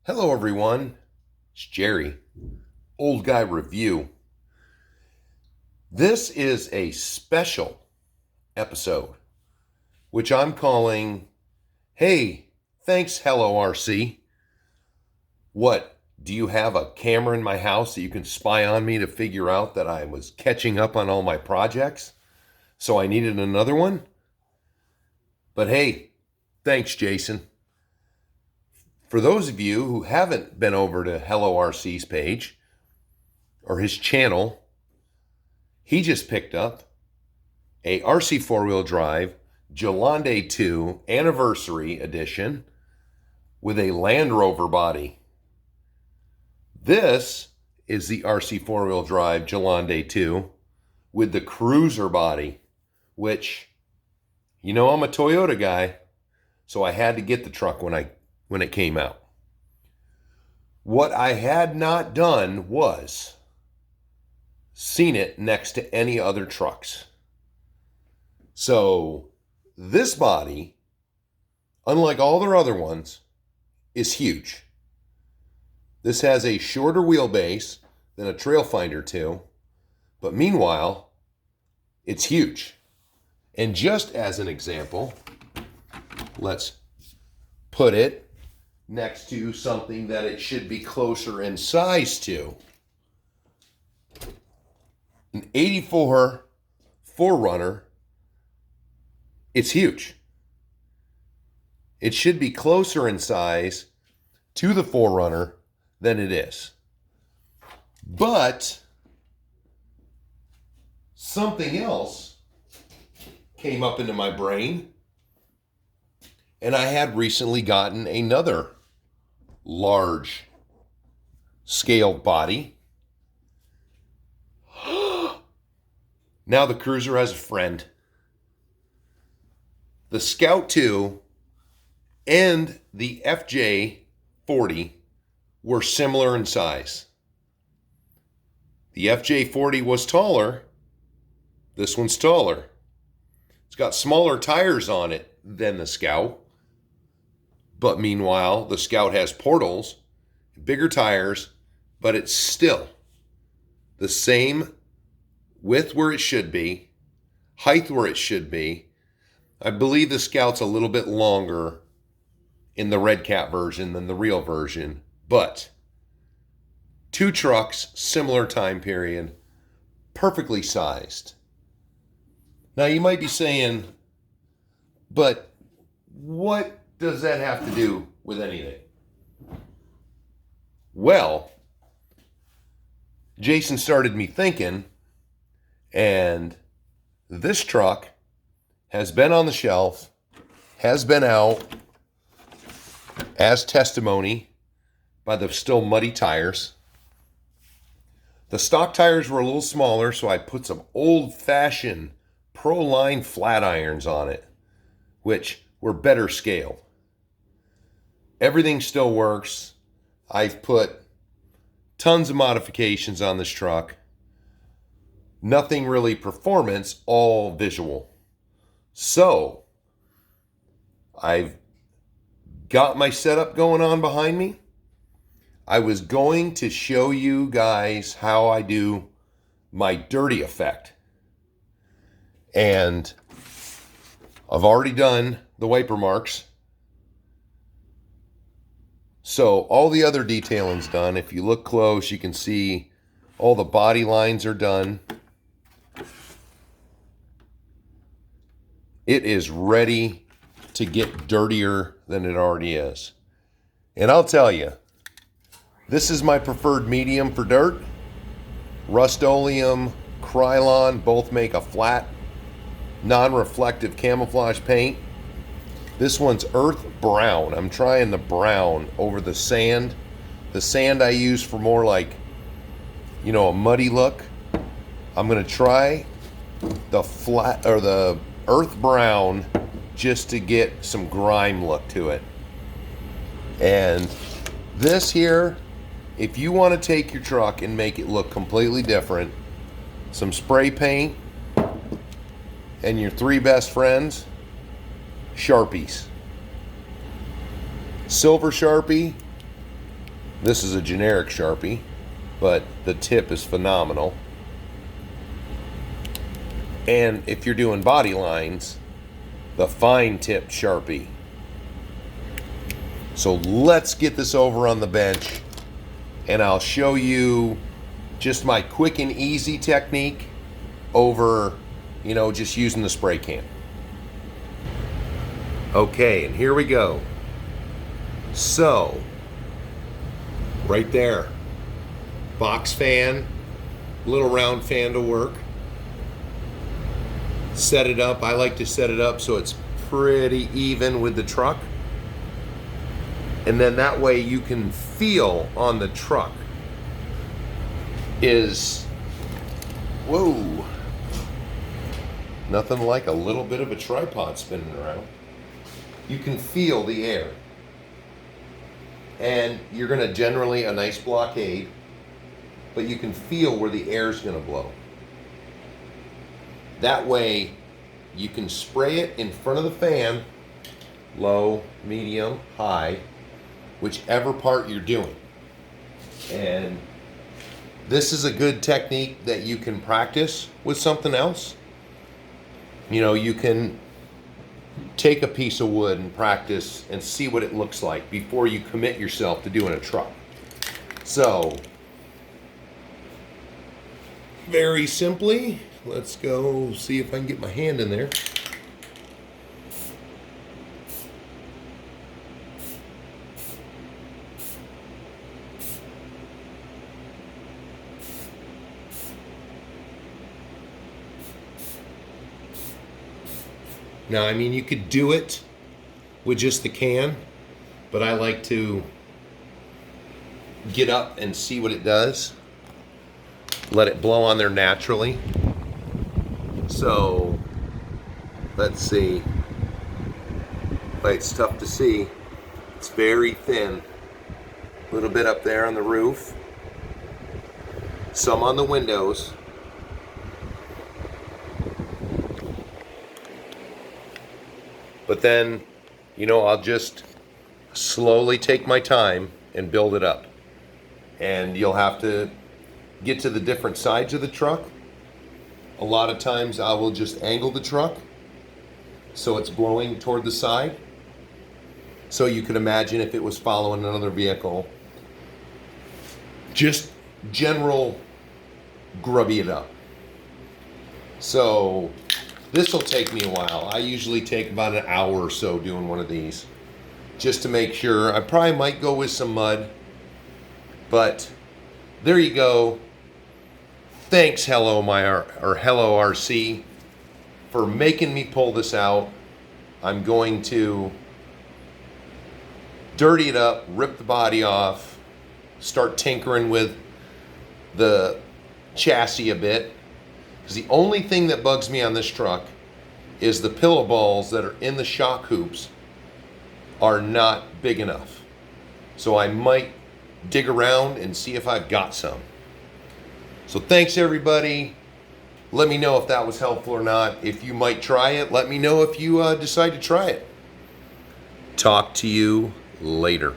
Hello, everyone. It's Jerry, Old Guy Review. This is a special episode, which I'm calling, Hey, thanks, Hello RC. What, do you have a camera in my house that you can spy on me to figure out that I was catching up on all my projects? So I needed another one? But hey, thanks, Jason. For those of you who haven't been over to Hello RC's page or his channel, he just picked up a RC four-wheel drive Gelande 2 Anniversary Edition with a Land Rover body. This is the RC four-wheel drive Gelande 2 with the cruiser body, which, I'm a Toyota guy, so I had to get the truck when it came out. What I had not done was seen it next to any other trucks. So this body, unlike all their other ones, is huge. This has a shorter wheelbase than a Trailfinder 2, but meanwhile, it's huge. And just as an example, let's put it next to something that it should be closer in size to. An 84 4Runner, it's huge. It should be closer in size to the 4Runner than it is. But something else came up into my brain, and I had recently gotten another large scale body. Now the cruiser has a friend. The Scout 2 and the FJ40 were similar in size. The FJ40 was taller. This one's taller. It's got smaller tires on it than the Scout. But meanwhile, the Scout has portals, bigger tires, but it's still the same width where it should be, height where it should be. I believe the Scout's a little bit longer in the Red Cat version than the real version, but two trucks, similar time period, perfectly sized. Now you might be saying, but what does that have to do with anything? Well, Jason started me thinking, and this truck has been on the shelf, has been out as testimony by the still muddy tires. The stock tires were a little smaller, so I put some old-fashioned Pro-Line flat irons on it, which were better scaled. Everything still works. I've put tons of modifications on this truck. Nothing really performance, all visual. So, I've got my setup going on behind me. I was going to show you guys how I do my dirty effect. And I've already done the wiper marks. So all the other detailing's done. If you look close, you can see all the body lines are done. It is ready to get dirtier than it already is. And I'll tell you, this is my preferred medium for dirt. Rust-Oleum, Krylon both make a flat, non-reflective camouflage paint. This one's earth brown. I'm trying the brown over the sand. The sand I use for more like, a muddy look. I'm going to try the flat or the earth brown just to get some grime look to it. And this here, if you want to take your truck and make it look completely different, some spray paint and your three best friends, Sharpies. Silver Sharpie, This is a generic Sharpie, but the tip is phenomenal. And if you're doing body lines, the fine tip Sharpie. So let's get this over on the bench and I'll show you just my quick and easy technique over, just using the spray can. Okay, and here we go. So, right there, box fan, little round fan to work. Set it up. I like to set it up so it's pretty even with the truck. And then that way you can feel on the truck is, whoa, nothing like a little bit of a tripod spinning around. You can feel the air. And you're gonna generally a nice blockade, but you can feel where the air's gonna blow. That way you can spray it in front of the fan, low, medium, high, whichever part you're doing. And this is a good technique that you can practice with something else. You can take a piece of wood and practice and see what it looks like before you commit yourself to doing a truck. So, very simply, let's go see if I can get my hand in there. Now, you could do it with just the can, but I like to get up and see what it does. Let it blow on there naturally. So, let's see. It's tough to see. It's very thin. A little bit up there on the roof. Some on the windows. But then, I'll just slowly take my time and build it up. And you'll have to get to the different sides of the truck. A lot of times I will just angle the truck so it's blowing toward the side. So you can imagine if it was following another vehicle. Just general grubby it up. So this will take me a while. I usually take about an hour or so doing one of these just to make sure. I probably might go with some mud, but there you go. Thanks, Hello RC, for making me pull this out. I'm going to dirty it up, rip the body off, start tinkering with the chassis a bit. Because the only thing that bugs me on this truck is the pillow balls that are in the shock hoops are not big enough. So I might dig around and see if I've got some. So thanks everybody. Let me know if that was helpful or not. If you might try it, let me know if you decide to try it. Talk to you later.